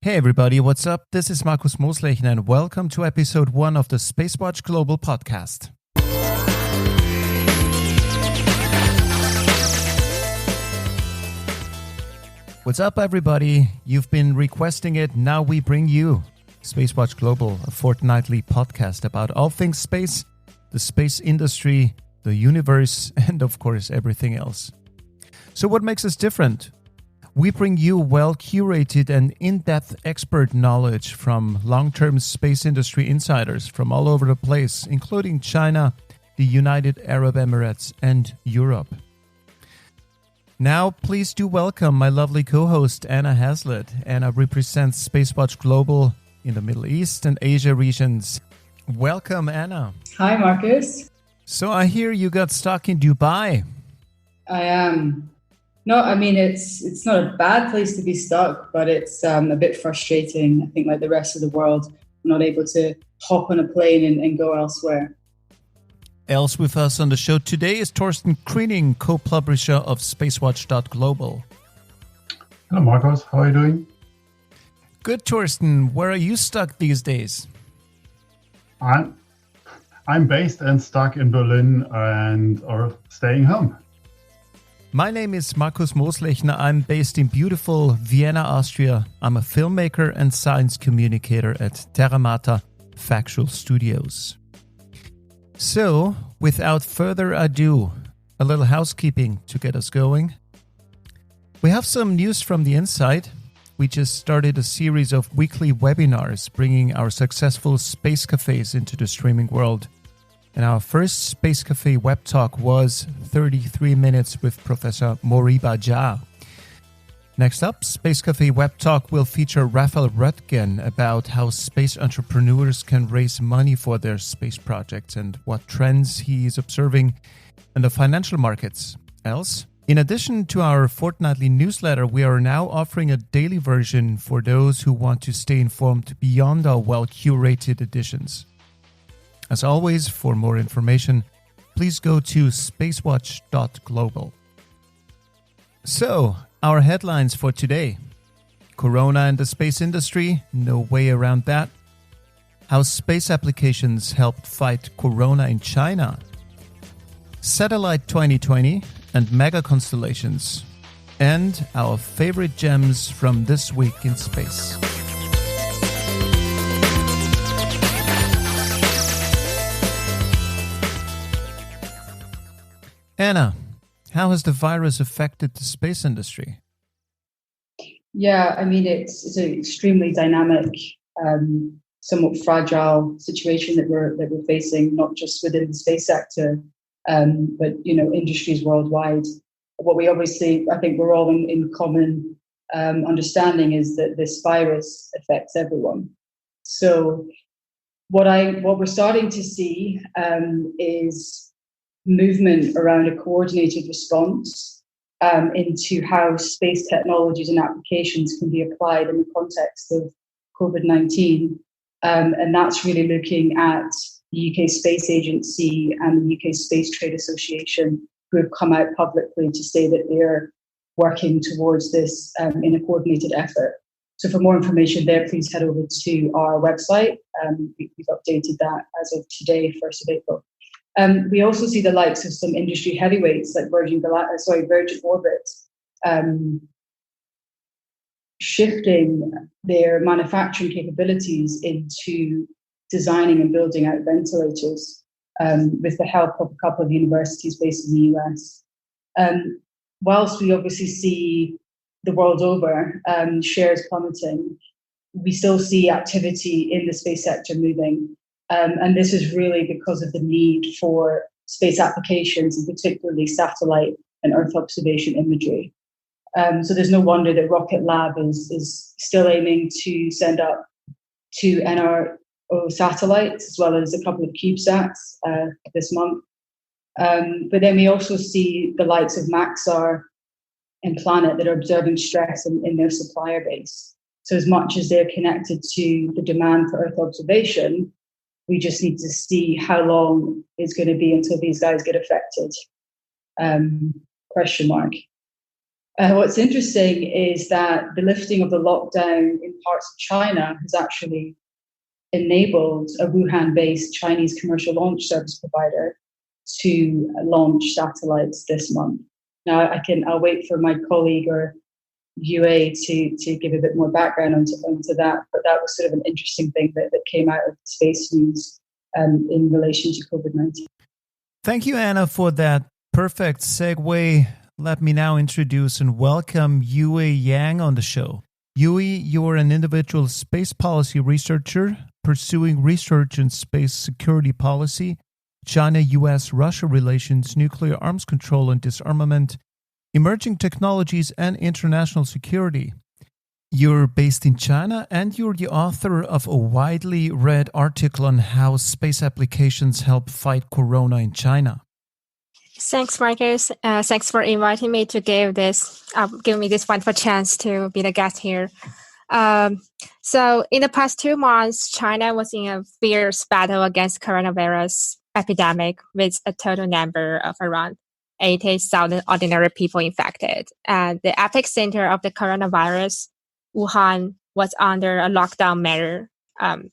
Hey everybody, what's up? This is Markus Mooslechner and welcome to episode 1 of the SpaceWatch.Global podcast. What's up everybody? You've been requesting it, now we bring you SpaceWatch.Global, a fortnightly podcast about all things space, the space industry, the universe, and of course everything else. So what makes us different? We bring you well-curated and in-depth expert knowledge from long-term space industry insiders from all over the place, including China, the United Arab Emirates, and Europe. Now, please do welcome my lovely co-host, Anna Hazlett. Anna represents SpaceWatch.Global in the Middle East and Asia regions. Welcome, Anna. Hi, Marcus. So I hear you got stuck in Dubai. I am. No, I mean, it's not a bad place to be stuck, but it's a bit frustrating. I think like the rest of the world, I'm not able to hop on a plane and go elsewhere. Else with us on the show today is Torsten Kriening, co-publisher of SpaceWatch.Global. Hello, Marcus. How are you doing? Good, Torsten. Where are you stuck these days? I'm based and stuck in Berlin or staying home. My name is Markus Mooslechner. I'm based in beautiful Vienna, Austria. I'm a filmmaker and science communicator at Terra Mater Factual Studios. So, without further ado, a little housekeeping to get us going. We have some news from the inside. We just started a series of weekly webinars bringing our successful space cafes into the streaming world. And our first Space Cafe web talk was 33 minutes with Professor Moriba Jah. Next up, Space Cafe web talk will feature Raphael Röttgen about how space entrepreneurs can raise money for their space projects and what trends he is observing in the financial markets. Else, in addition to our fortnightly newsletter, we are now offering a daily version for those who want to stay informed beyond our well-curated editions. As always, for more information, please go to SpaceWatch.Global. So, our headlines for today. Corona and the space industry, no way around that. How space applications helped fight Corona in China. Satellite 2020 and mega constellations. And our favorite gems from this week in space. Anna, how has the virus affected the space industry? Yeah, I mean, it's an extremely dynamic, somewhat fragile situation that we're facing, not just within the space sector, but industries worldwide. What we obviously, I think, we're all in common understanding is that this virus affects everyone. So, what we're starting to see is movement around a coordinated response into how space technologies and applications can be applied in the context of Covid19. And that's really looking at the UK Space Agency and the UK Space Trade Association, who have come out publicly to say that they're working towards this in a coordinated effort. So for more information there, please head over to our website. We've updated that as of today, 1st of April. We also see the likes of some industry heavyweights like Virgin Orbit shifting their manufacturing capabilities into designing and building out ventilators with the help of a couple of universities based in the US. Whilst we obviously see the world over shares plummeting, we still see activity in the space sector moving. And this is really because of the need for space applications, and particularly satellite and Earth observation imagery. So there's no wonder that Rocket Lab is still aiming to send up 2 NRO satellites, as well as a couple of CubeSats this month. But then we also see the likes of Maxar and Planet that are observing stress in their supplier base. So as much as they're connected to the demand for Earth observation, we just need to see how long it's going to be until these guys get affected. Question mark. What's interesting is that the lifting of the lockdown in parts of China has actually enabled a Wuhan-based Chinese commercial launch service provider to launch satellites this month. Now, I'll wait for my colleague or UA to give a bit more background onto that, but that was sort of an interesting thing that came out of space news in relation to COVID-19. Thank you, Anna, for that perfect segue. Let me now introduce and welcome Yue Yang on the show. Yue, you're an individual space policy researcher pursuing research in space security policy, China-US-Russia relations, nuclear arms control and disarmament, emerging technologies, and international security. You're based in China, and you're the author of a widely read article on how space applications help fight corona in China. Thanks, Markus. Thanks for inviting me to give me this wonderful chance to be the guest here. So in the past 2 months, China was in a fierce battle against coronavirus epidemic with a total number of around 80,000 ordinary people infected. And the epicenter of the coronavirus, Wuhan, was under a lockdown measure.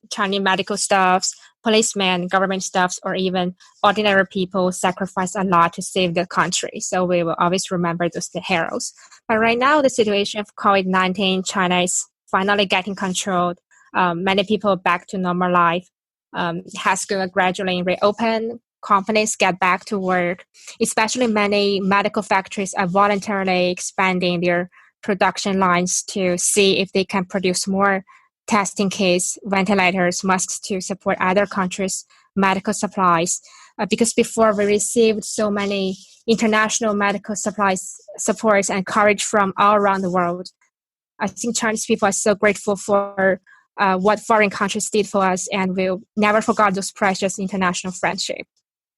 Chinese medical staffs, policemen, government staffs, or even ordinary people sacrificed a lot to save the country. So we will always remember those heroes. But right now, the situation of COVID-19, China is finally getting controlled. Many people back to normal life. High school gradually reopen. Companies get back to work. Especially many medical factories are voluntarily expanding their production lines to see if they can produce more testing kits, ventilators, masks to support other countries' medical supplies. Because before we received so many international medical supplies, supports, and courage from all around the world. I think Chinese people are so grateful for what foreign countries did for us, and we'll never forget those precious international friendship.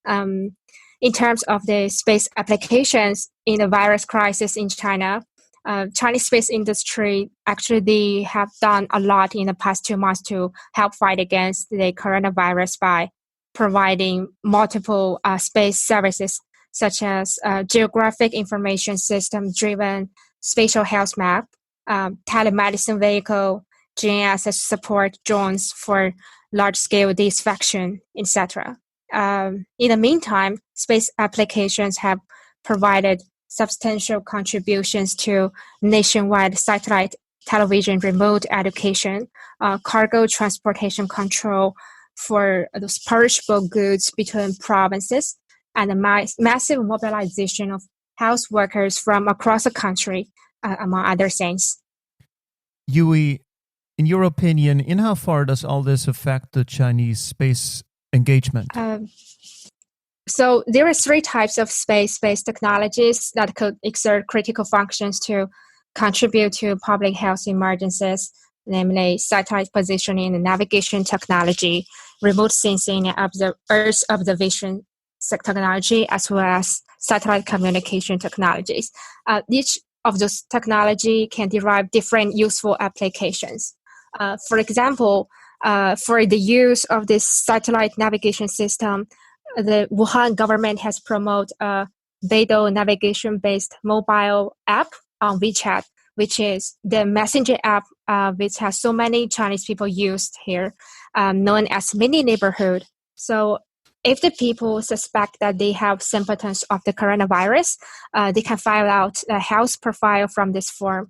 In terms of the space applications in the virus crisis in China, Chinese space industry actually they have done a lot in the past 2 months to help fight against the coronavirus by providing multiple space services such as geographic information system-driven spatial health map, telemedicine vehicle, GNSS support drones for large-scale disinfection, etc. In the meantime, space applications have provided substantial contributions to nationwide satellite television remote education, cargo transportation control for those perishable goods between provinces, and a massive mobilization of health workers from across the country, among other things. Yue, in your opinion, in how far does all this affect the Chinese space engagement? So there are 3 types of space-based technologies that could exert critical functions to contribute to public health emergencies, namely satellite positioning and navigation technology, remote sensing and Earth observation technology, as well as satellite communication technologies. Each of those technology can derive different useful applications. For example, for the use of this satellite navigation system, the Wuhan government has promoted a Beidou navigation-based mobile app on WeChat, which is the messenger app which has so many Chinese people used here, known as Mini Neighborhood. So if the people suspect that they have symptoms of the coronavirus, they can fill out a health profile from this form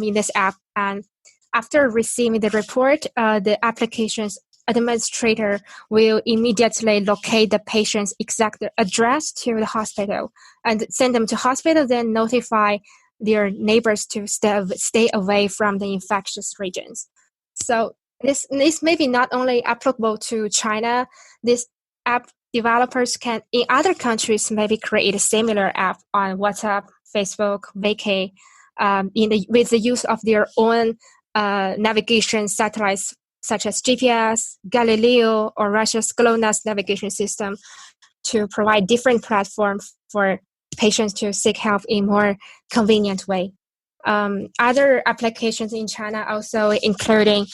in this app. And after receiving the report, the application's administrator will immediately locate the patient's exact address to the hospital and send them to hospital, then notify their neighbors to stay away from the infectious regions. So this may be not only applicable to China. This app developers can, in other countries, maybe create a similar app on WhatsApp, Facebook, Vk, with the use of their own navigation satellites such as GPS, Galileo, or Russia's GLONASS navigation system to provide different platforms for patients to seek help in more convenient way. Other applications in China also including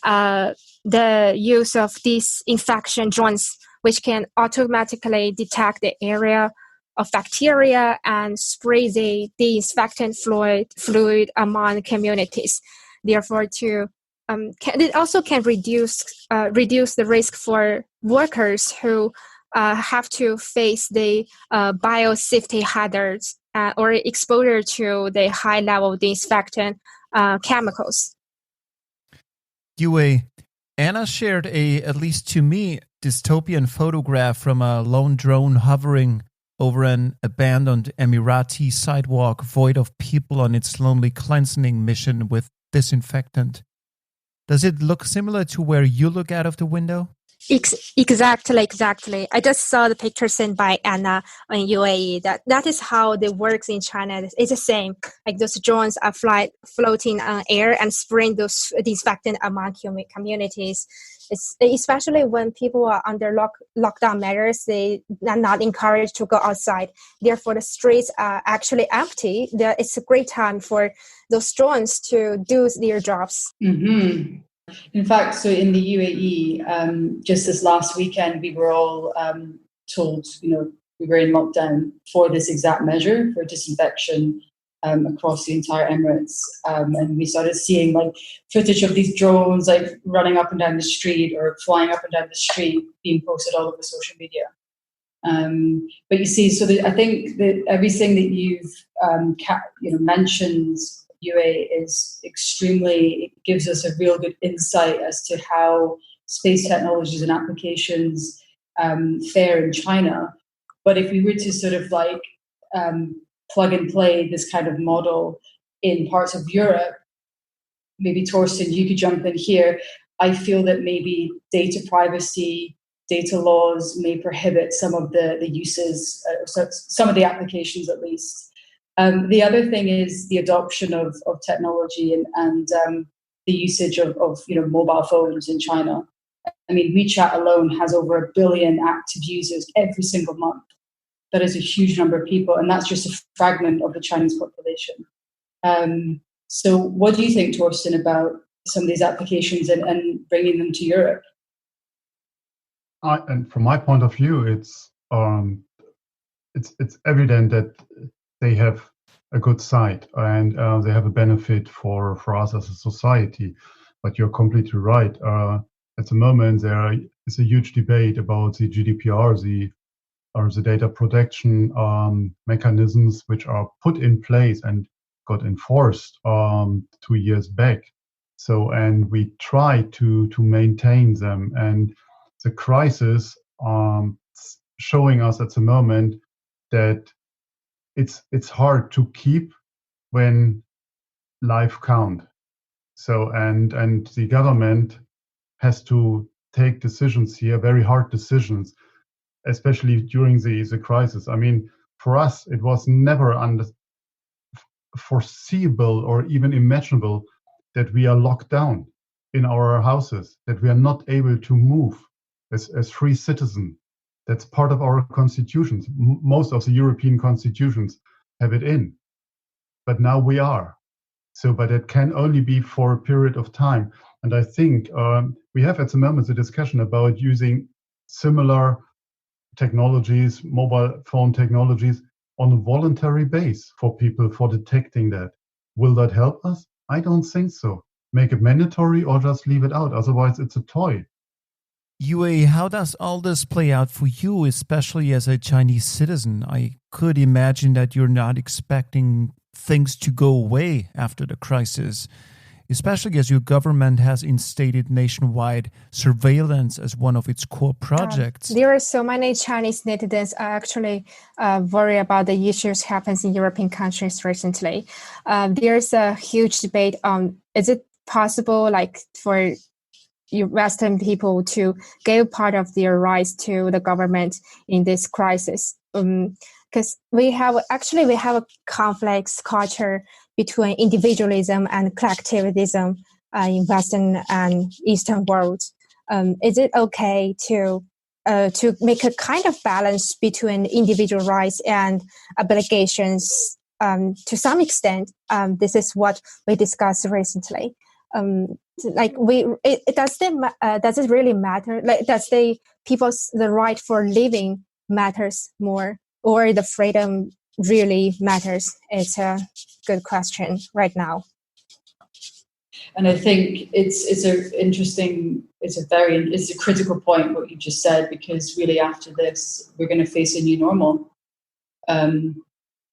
the use of disinfection drones, which can automatically detect the area of bacteria and spray the disinfectant fluid among communities. Therefore, it also can reduce the risk for workers who have to face the biosafety hazards or exposure to the high-level disinfectant chemicals. Yue, Anna shared at least to me, dystopian photograph from a lone drone hovering over an abandoned Emirati sidewalk void of people on its lonely cleansing mission with disinfectant. Does it look similar to where you look out of the window? Exactly. I just saw the picture sent by Anna on UAE. That is how it works in China. It's the same. Like those drones are floating on air and spraying those disinfectant among communities. It's especially when people are under lockdown measures, they are not encouraged to go outside. Therefore, the streets are actually empty. It's a great time for those drones to do their jobs. Mm-hmm. In fact, so in the UAE, just this last weekend, we were all told, we were in lockdown for this exact measure for disinfection across the entire Emirates. And we started seeing like footage of these drones like running up and down the street or flying up and down the street being posted all over social media. But you see, so I think that everything that you've mentioned, UA, is it gives us a real good insight as to how space technologies and applications fare in China. But if we were to sort of like plug and play this kind of model in parts of Europe, maybe Torsten, you could jump in here. I feel that maybe data privacy, data laws may prohibit some of the uses, some of the applications at least. The other thing is the adoption of technology and the usage of mobile phones in China. I mean, WeChat alone has over 1 billion active users every single month. That is a huge number of people, and that's just a fragment of the Chinese population. So what do you think, Torsten, about some of these applications and bringing them to Europe? And from my point of view, it's evident that they have a good side and they have a benefit for us as a society. But you're completely right. At the moment, there is a huge debate about the GDPR, the data protection mechanisms which are put in place and got enforced 2 years back. So, and we try to maintain them. And the crisis showing us at the moment that it's hard to keep when life count. So and the government has to take decisions here, very hard decisions, especially during the crisis. I mean, for us, it was never foreseeable or even imaginable that we are locked down in our houses, that we are not able to move as free citizens. That's part of our constitutions. Most of the European constitutions have it in. But now we are. So, but it can only be for a period of time. And I think we have at the moment a discussion about using similar technologies, mobile phone technologies, on a voluntary base for people for detecting that. Will that help us? I don't think so. Make it mandatory or just leave it out. Otherwise, it's a toy. Yue, how does all this play out for you, especially as a Chinese citizen? I could imagine that you're not expecting things to go away after the crisis, especially as your government has instated nationwide surveillance as one of its core projects. There are so many Chinese netizens are actually worried about the issues happens in European countries recently. There's a huge debate on, is it possible for Western people to give part of their rights to the government in this crisis? Because we have a complex culture between individualism and collectivism in Western and Eastern worlds. Is it okay to make a kind of balance between individual rights and obligations? To some extent, this is what we discussed recently. Does it really matter? Does the right for living matters more or the freedom really matters? It's a good question right now. And I think it's a critical point what you just said, because really after this we're going to face a new normal.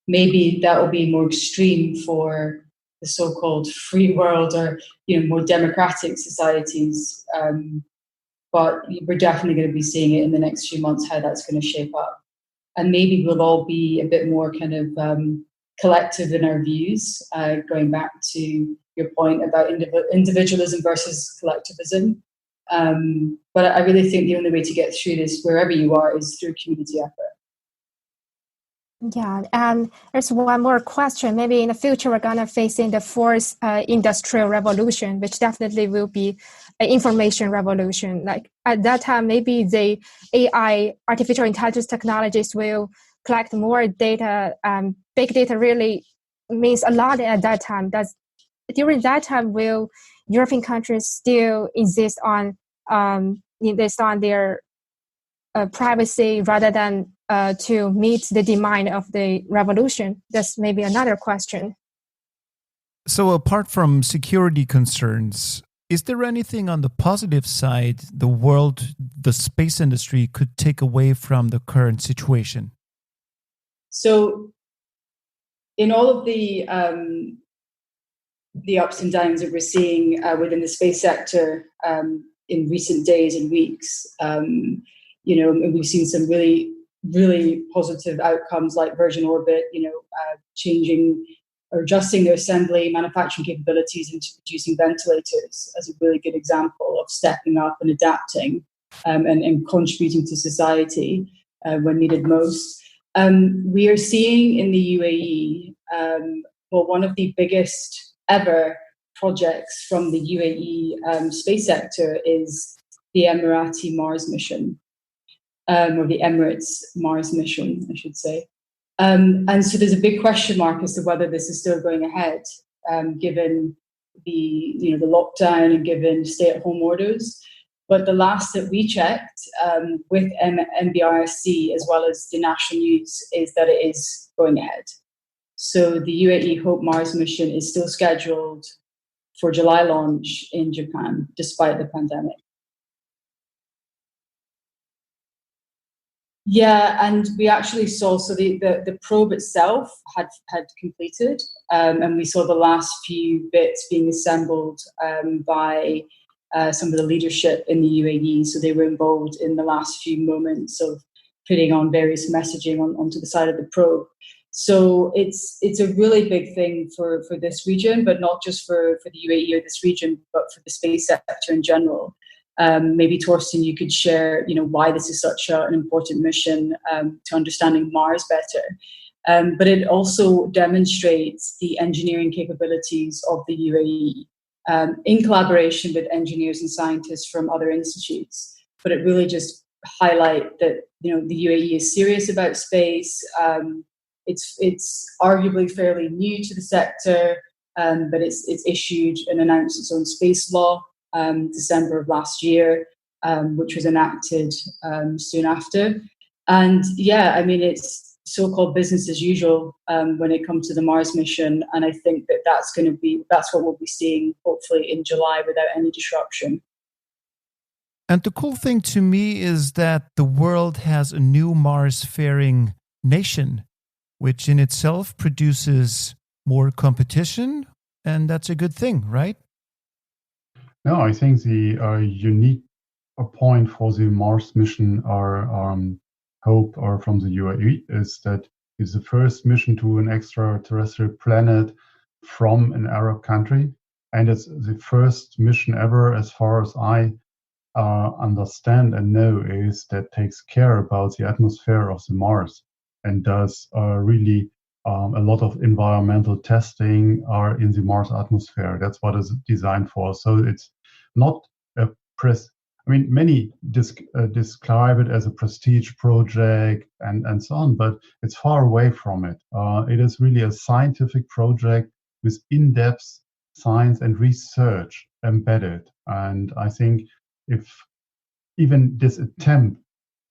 Maybe that will be more extreme for the so-called free world, or more democratic societies. But we're definitely going to be seeing it in the next few months how that's going to shape up, and maybe we'll all be a bit more kind of collective in our views. Going back to your point about individualism versus collectivism. But I really think the only way to get through this, wherever you are, is through community effort. Yeah, and there's one more question. Maybe in the future, we're going to face in the fourth industrial revolution, which definitely will be an information revolution. Like at that time, maybe the AI, artificial intelligence technologies will collect more data. Big data really means a lot at that time. During that time, will European countries still insist on their privacy rather than to meet the demand of the revolution? That's maybe another question. So apart from security concerns, is there anything on the positive side the space industry could take away from the current situation? So in all of the ups and downs that we're seeing within the space sector in recent days and weeks, and we've seen some really, really positive outcomes like Virgin Orbit, changing or adjusting their assembly manufacturing capabilities into producing ventilators as a really good example of stepping up and adapting and contributing to society when needed most. We are seeing in the UAE, one of the biggest ever projects from the UAE space sector is the Emirati Mars mission, or the Emirates Mars mission, I should say. And so there's a big question mark as to whether this is still going ahead, given the lockdown and given stay-at-home orders. But the last that we checked with MBRSC as well as the national news is that it is going ahead. So the UAE Hope Mars mission is still scheduled for July launch in Japan, despite the pandemic. Yeah, and we actually saw, so the probe itself had completed, and we saw the last few bits being assembled by some of the leadership in the UAE. So they were involved in the last few moments of putting on various messaging onto the side of the probe. So it's a really big thing for this region, but not just for the UAE or this region, but for the space sector in general. Maybe Torsten, you could share, why this is such an important mission to understanding Mars better. But it also demonstrates the engineering capabilities of the UAE in collaboration with engineers and scientists from other institutes. But it really just highlight that the UAE is serious about space. It's arguably fairly new to the sector, but it's issued and announced its own space law. December of last year, which was enacted soon after. And it's so-called business as usual when it comes to the Mars mission. And I think that's what we'll be seeing hopefully in July without any disruption. And the cool thing to me is that the world has a new Mars-faring nation, which in itself produces more competition. And that's a good thing, right? No, I think the unique point for the Mars mission Hope or from the UAE is that it's the first mission to an extraterrestrial planet from an Arab country. And it's the first mission ever, as far as I understand and know, is that takes care about the atmosphere of the Mars and does really a lot of environmental testing are in the Mars atmosphere. That's what it's designed for. So it's not a many describe it as a prestige project and so on, but it's far away from it. It is really a scientific project with in-depth science and research embedded. And I think if even this attempt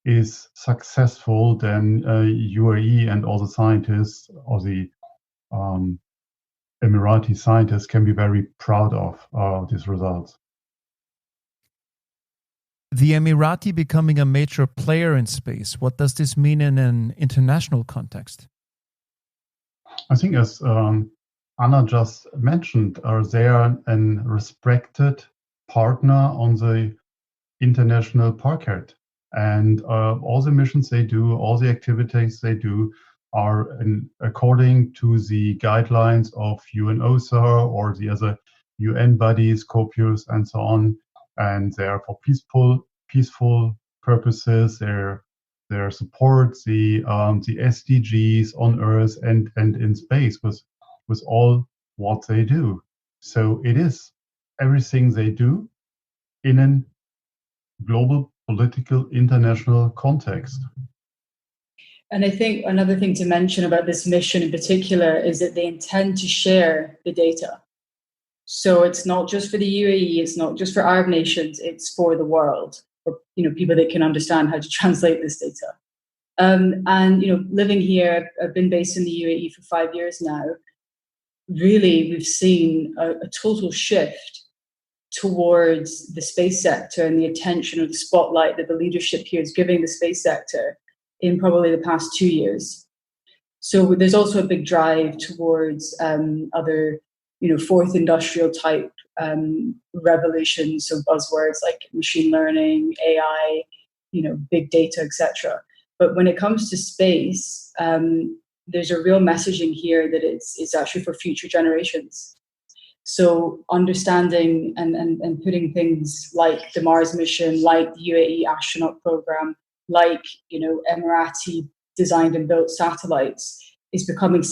is successful, then UAE and all the scientists or the Emirati scientists can be very proud of these results. The Emirati becoming a major player in space, what does this mean in an international context? I think, as Anna just mentioned, they are a respected partner on the international parquet. And all the missions they do, all the activities they do are according to the guidelines of UNOSA or the other UN bodies, COPUS, and so on. And they are for peaceful purposes. They support the SDGs on Earth and in space with all what they do. So it is everything they do in a global political international context. And I think another thing to mention about this mission in particular is that they intend to share the data. So it's not just for the UAE, it's not just for Arab nations, it's for the world, for people that can understand how to translate this data. And living here, I've been based in the UAE for 5 years now. Really, we've seen a total shift towards the space sector and the attention of the spotlight that the leadership here is giving the space sector in probably the past 2 years. So there's also a big drive towards other, fourth industrial type revolutions, so buzzwords like machine learning, AI, big data, etc. But when it comes to space, there's a real messaging here that it's actually for future generations. So understanding and putting things like the Mars mission, like the UAE astronaut program, like Emirati designed and built satellites is becoming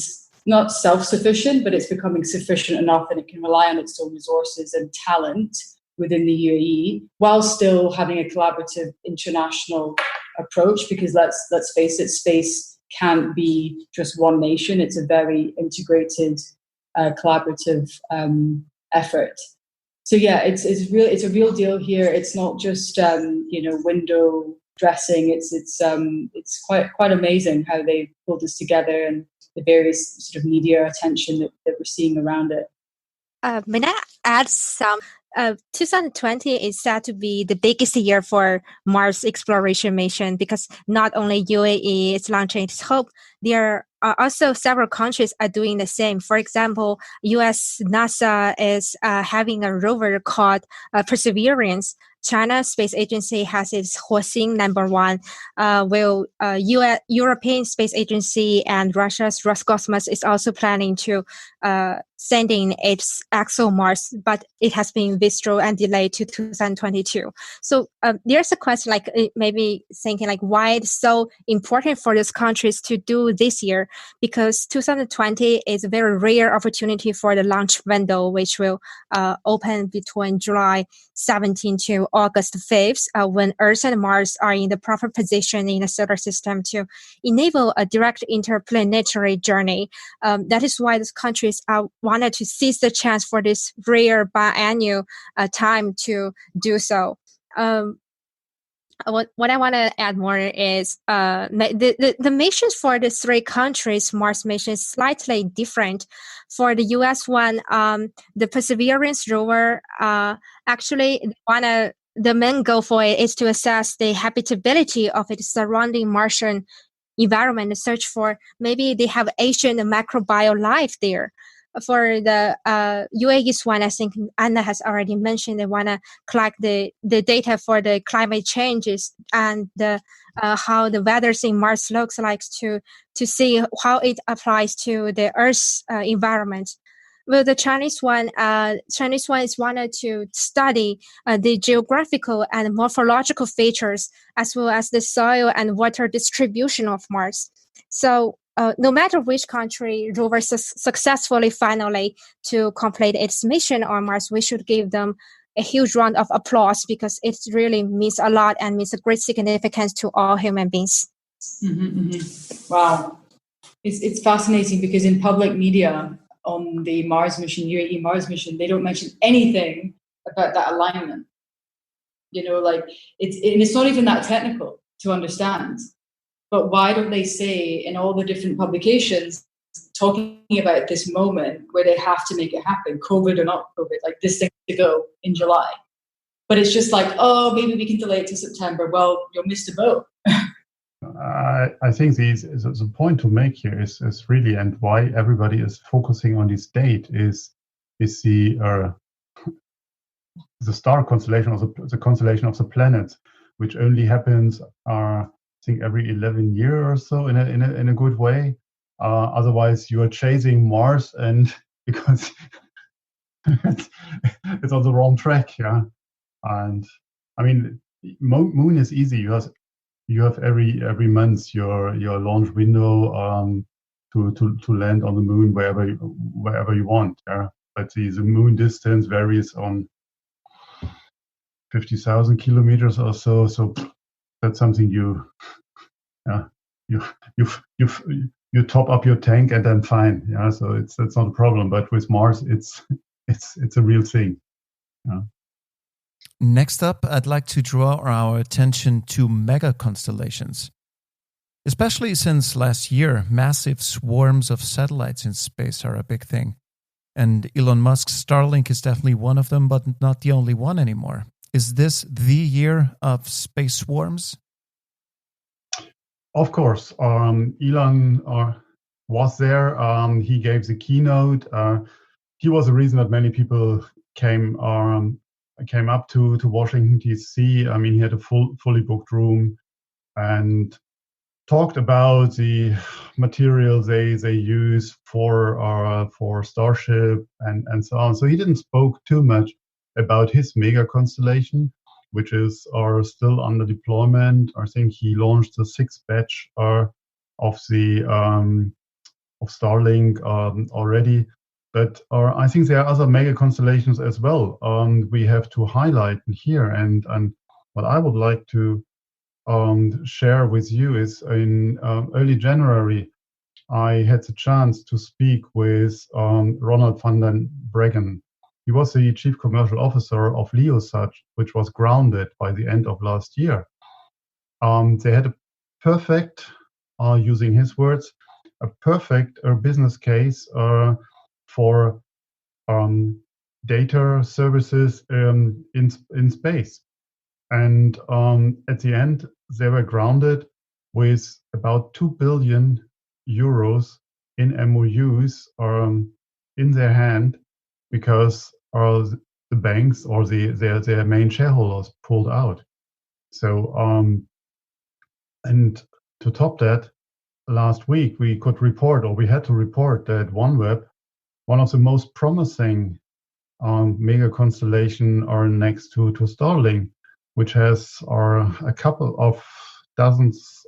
not self-sufficient, but it's becoming sufficient enough that it can rely on its own resources and talent within the UAE, while still having a collaborative international approach. Because let's face it, space can't be just one nation. It's a very integrated, collaborative effort. So yeah, it's a real deal here. It's not just window dressing. It's quite amazing how they pulled this together and the various sort of media attention that we're seeing around it. May I add some? 2020 is said to be the biggest year for Mars exploration mission because not only UAE is launching its Hope, there are also several countries are doing the same. For example, US NASA is having a rover called Perseverance. China's space agency has its Huaxing #1. While European Space Agency and Russia's Roscosmos is also planning to sending its ExoMars, but it has been withdrawn and delayed to 2022. So there's a question, like maybe thinking like why it's so important for these countries to do this year, because 2020 is a very rare opportunity for the launch window, which will open between July 17 to August 5th, when Earth and Mars are in the proper position in the solar system to enable a direct interplanetary journey. That is why these countries wanted to seize the chance for this rare biannual time to do so. What I want to add more is the missions for the three countries' Mars mission is slightly different. For the U.S. one, the Perseverance rover actually the main goal for it is to assess the habitability of its surrounding Martian environment and search for maybe they have ancient microbial life there. For the UAE's one, I think Anna has already mentioned they want to collect the data for the climate changes and how the weather in Mars looks like to see how it applies to the Earth's environment. Well, the Chinese one is wanted to study the geographical and morphological features as well as the soil and water distribution of Mars. So no matter which country rover successfully finally to complete its mission on Mars, we should give them a huge round of applause because it really means a lot and means a great significance to all human beings. Mm-hmm, mm-hmm. Wow. It's fascinating because in public media on the Mars mission, UAE Mars mission, they don't mention anything about that alignment. It's not even that technical. to understand. But why don't they say in all the different publications talking about this moment where they have to make it happen, COVID or not COVID, like this thing to go in July. But it's just like, oh, maybe we can delay it to September. Well, you'll miss the boat. I think the point to make here is really, and why everybody is focusing on this date is the star constellation, or the constellation of the planets, which only happens, I think, every 11 years or so in a good way. Otherwise, you are chasing Mars, and because it's on the wrong track, yeah. And I mean, Moon is easy. You have every month your launch window to land on the Moon wherever you want. Yeah, but the Moon distance varies on 50,000 kilometers or so. So that's something you top up your tank and then fine. Yeah, so that's not a problem. But with Mars, it's a real thing. Yeah. Next up, I'd like to draw our attention to mega constellations. Especially since last year, massive swarms of satellites in space are a big thing. And Elon Musk's Starlink is definitely one of them, but not the only one anymore. Is this the year of space swarms? Of course. Elon was there. He gave the keynote. He was the reason that many people came up to Washington, D.C. I mean, he had a fully booked room and talked about the materials they use for Starship and so on. So he didn't spoke too much about his mega constellation, which is still under deployment. I think he launched the sixth batch of Starlink already. But I think there are other mega constellations as well. We have to highlight here, and what I would like to share with you is in early January, I had the chance to speak with Ronald van den Breggen. He was the chief commercial officer of LeoSat, which was grounded by the end of last year. They had a perfect, using his words, a perfect business case for data services in space. And at the end, they were grounded with about 2 billion euros in MOUs in their hand because the banks or their main shareholders pulled out. So, and to top that, last week we had to report that OneWeb, one of the most promising mega constellation, are next to Starlink, which has a couple of dozens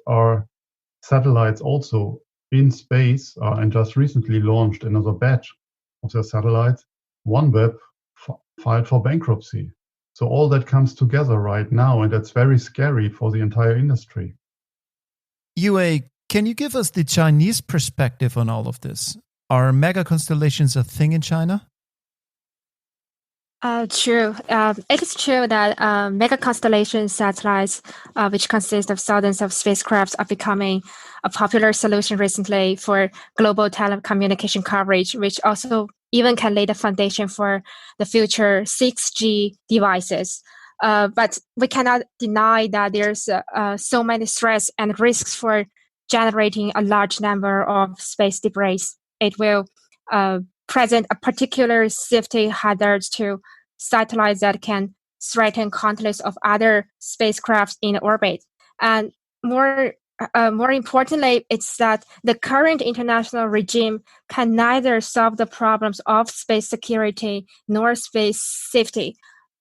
satellites also in space, and just recently launched another batch of their satellites. OneWeb filed for bankruptcy. So all that comes together right now, and that's very scary for the entire industry. Yue, can you give us the Chinese perspective on all of this? Are mega constellations a thing in China? True. It is true that mega constellation satellites, which consist of thousands of spacecrafts, are becoming a popular solution recently for global telecommunication coverage, which also even can lay the foundation for the future 6G devices. But we cannot deny that there's so many threats and risks for generating a large number of space debris. It will present a particular safety hazard to satellites that can threaten countless of other spacecraft in orbit. And more importantly, it's that the current international regime can neither solve the problems of space security nor space safety.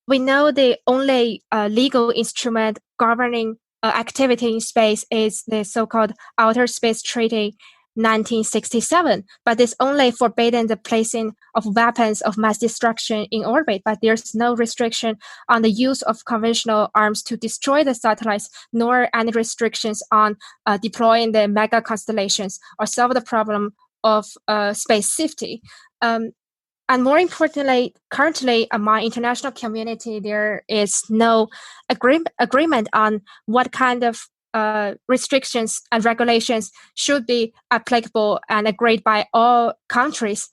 We know the only legal instrument governing activity in space is the so-called Outer Space Treaty 1967, but it's only forbidden the placing of weapons of mass destruction in orbit, but there's no restriction on the use of conventional arms to destroy the satellites, nor any restrictions on deploying the mega constellations or solve the problem of space safety. And more importantly, currently among international community, there is no agreement on what kind of restrictions and regulations should be applicable and agreed by all countries.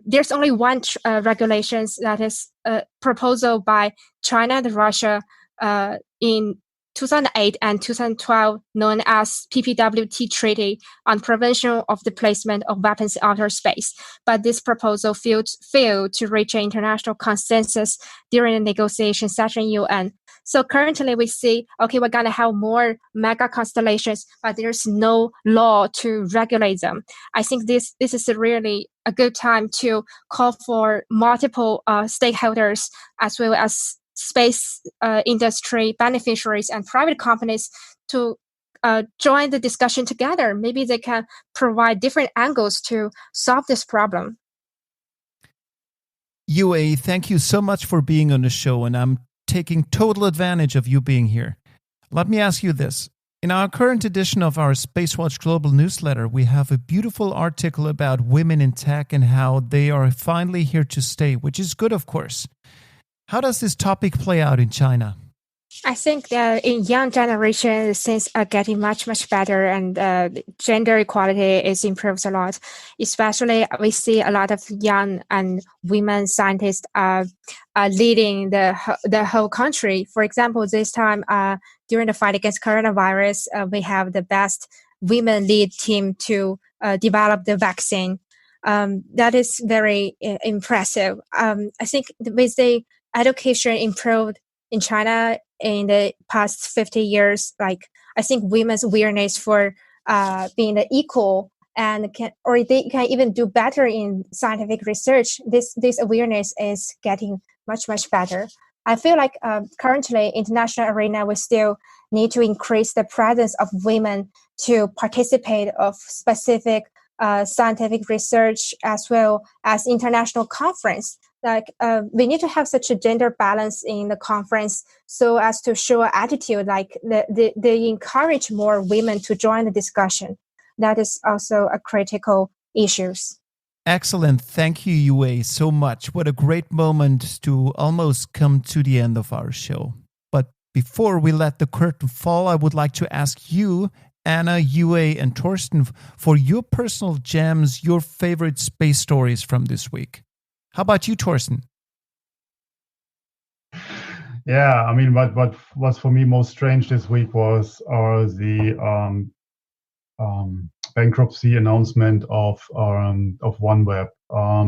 There's only one regulations that is a proposal by China and Russia in 2008 and 2012, known as PPWT Treaty on Prevention of the Placement of Weapons in Outer Space. But this proposal failed to reach an international consensus during the negotiation session in UN. So currently we see, okay, we're going to have more mega constellations, but there's no law to regulate them. I think this is really a good time to call for multiple stakeholders as well as space industry beneficiaries and private companies to join the discussion together. Maybe they can provide different angles to solve this problem. Yue, thank you so much for being on the show, and I'm taking total advantage of you being here. Let me ask you this. In our current edition of our SpaceWatch.Global newsletter, we have a beautiful article about women in tech and how they are finally here to stay, which is good, of course. How does this topic play out in China? I think that in young generations, things are getting much, much better, and gender equality is improved a lot. Especially, we see a lot of young and women scientists are leading the whole country. For example, this time during the fight against coronavirus, we have the best women lead team to develop the vaccine. That is very impressive. I think with the education improved in China in the past 50 years, I think women's awareness for being equal and they can even do better in scientific research. This awareness is getting much, much better. I feel like currently international arena, we still need to increase the presence of women to participate of specific scientific research as well as international conference. We need to have such a gender balance in the conference so as to show an attitude they encourage more women to join the discussion. That is also a critical issue. Excellent. Thank you, Yue, so much. What a great moment to almost come to the end of our show. But before we let the curtain fall, I would like to ask you, Anna, Yue, and Torsten, for your personal gems, your favorite space stories from this week. How about you, Torsten? Yeah, I mean, what was for me most strange this week was the bankruptcy announcement of OneWeb.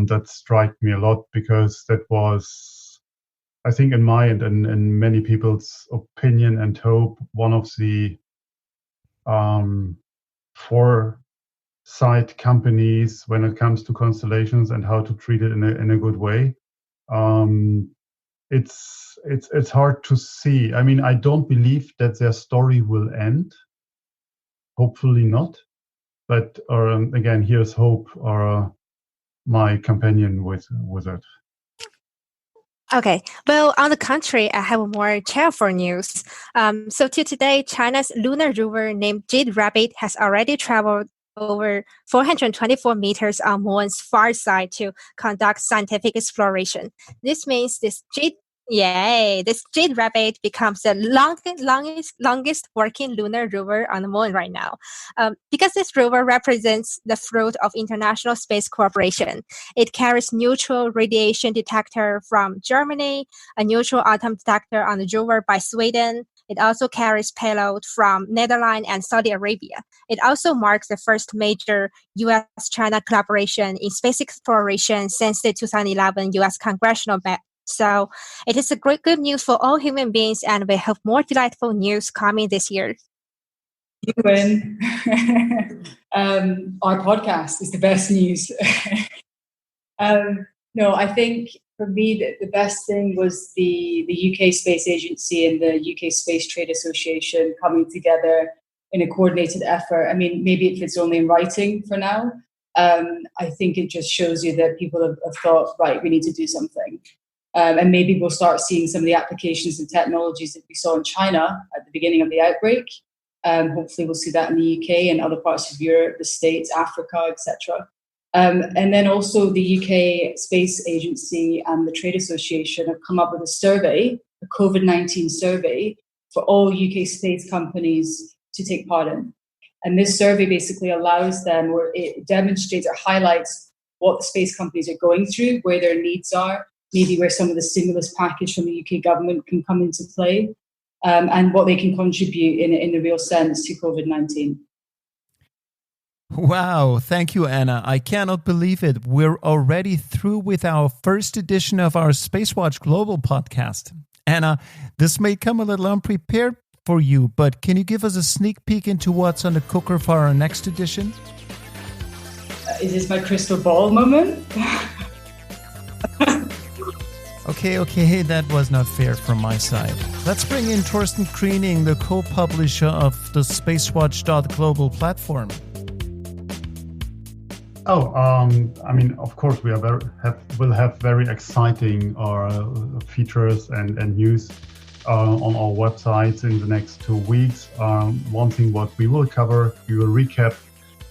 That struck me a lot because that was, I think, in my and in many people's opinion and hope, one of the foresight companies when it comes to constellations and how to treat it in a good way. It's hard to see. I mean, I don't believe that their story will end. Hopefully not. But again, here's hope, my companion with it. Okay. Well, on the contrary, I have more cheerful news. So till today, China's lunar rover named Jade Rabbit has already traveled over 424 meters on Moon's far side to conduct scientific exploration. This means this Jade Rabbit becomes the longest working lunar rover on the Moon right now. Because this rover represents the fruit of international space cooperation. It carries neutral radiation detector from Germany, a neutral atom detector on the rover by Sweden. It also carries payload from Netherlands and Saudi Arabia. It also marks the first major U.S.-China collaboration in space exploration since the 2011 U.S. congressional map. So it is a good news for all human beings, and we have more delightful news coming this year. You win. Our podcast is the best news. No, I think for me, the best thing was the UK Space Agency and the UK Space Trade Association coming together in a coordinated effort. I mean, maybe if it's only in writing for now, I think it just shows you that people have thought, right, we need to do something. And maybe we'll start seeing some of the applications and technologies that we saw in China at the beginning of the outbreak. Hopefully we'll see that in the UK and other parts of Europe, the States, Africa, etc. And then also the UK Space Agency and the Trade Association have come up with a survey, a Covid19 survey, for all UK space companies to take part in. And this survey basically allows them, or it demonstrates or highlights what the space companies are going through, where their needs are, maybe where some of the stimulus package from the UK government can come into play, and what they can contribute in the real sense to COVID-19. Wow, thank you, Anna. I cannot believe it. We're already through with our first edition of our SpaceWatch.Global podcast. Anna, this may come a little unprepared for you, but can you give us a sneak peek into what's on the cooker for our next edition? Is this my crystal ball moment? Okay, that was not fair from my side. Let's bring in Thorsten Kriening, the co-publisher of the SpaceWatch.Global platform. Of course, we will have very exciting features and news on our websites in the next 2 weeks. One thing what we will cover, we will recap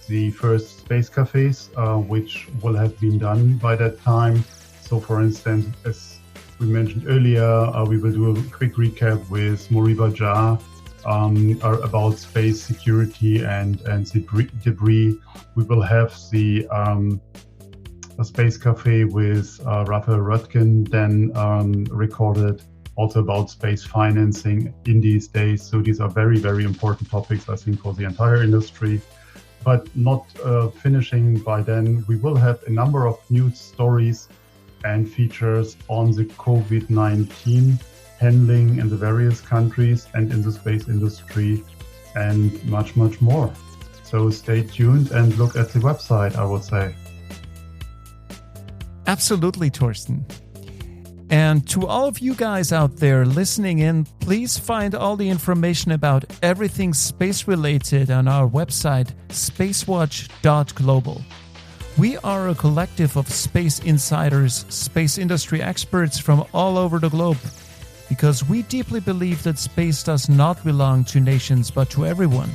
the first space cafes, which will have been done by that time. So, for instance, as we mentioned earlier, we will do a quick recap with Moriba Jah about space security and debris. We will have a space cafe with Raphael Röttgen then recorded, also about space financing in these days. So these are very, very important topics, I think, for the entire industry. But not finishing by then, we will have a number of news stories and features on the COVID-19 handling in the various countries and in the space industry, and much, much more. So stay tuned and look at the website, I would say. Absolutely, Thorsten. And to all of you guys out there listening in, please find all the information about everything space-related on our website, SpaceWatch.Global. We are a collective of space insiders, space industry experts from all over the globe, because we deeply believe that space does not belong to nations but to everyone.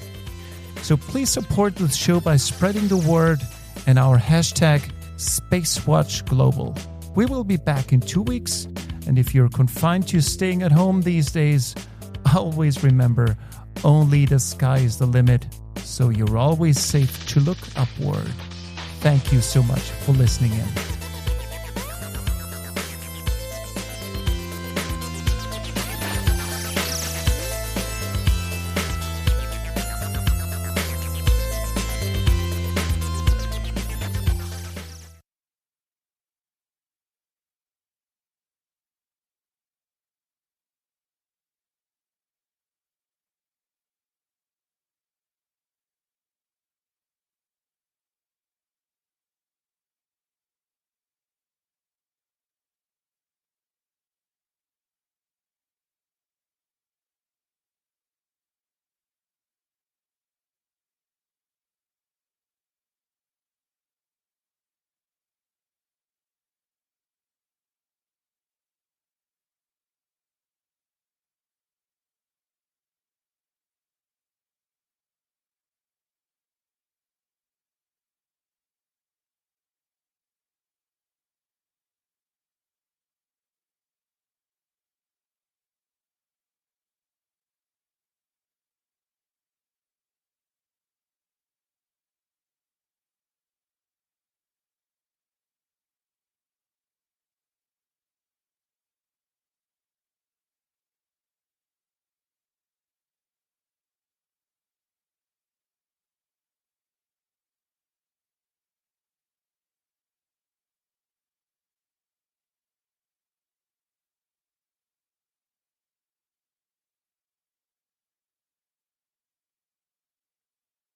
So please support the show by spreading the word and our hashtag SpaceWatch.Global. We will be back in 2 weeks, and if you're confined to staying at home these days, always remember, only the sky is the limit, so you're always safe to look upward. Thank you so much for listening in.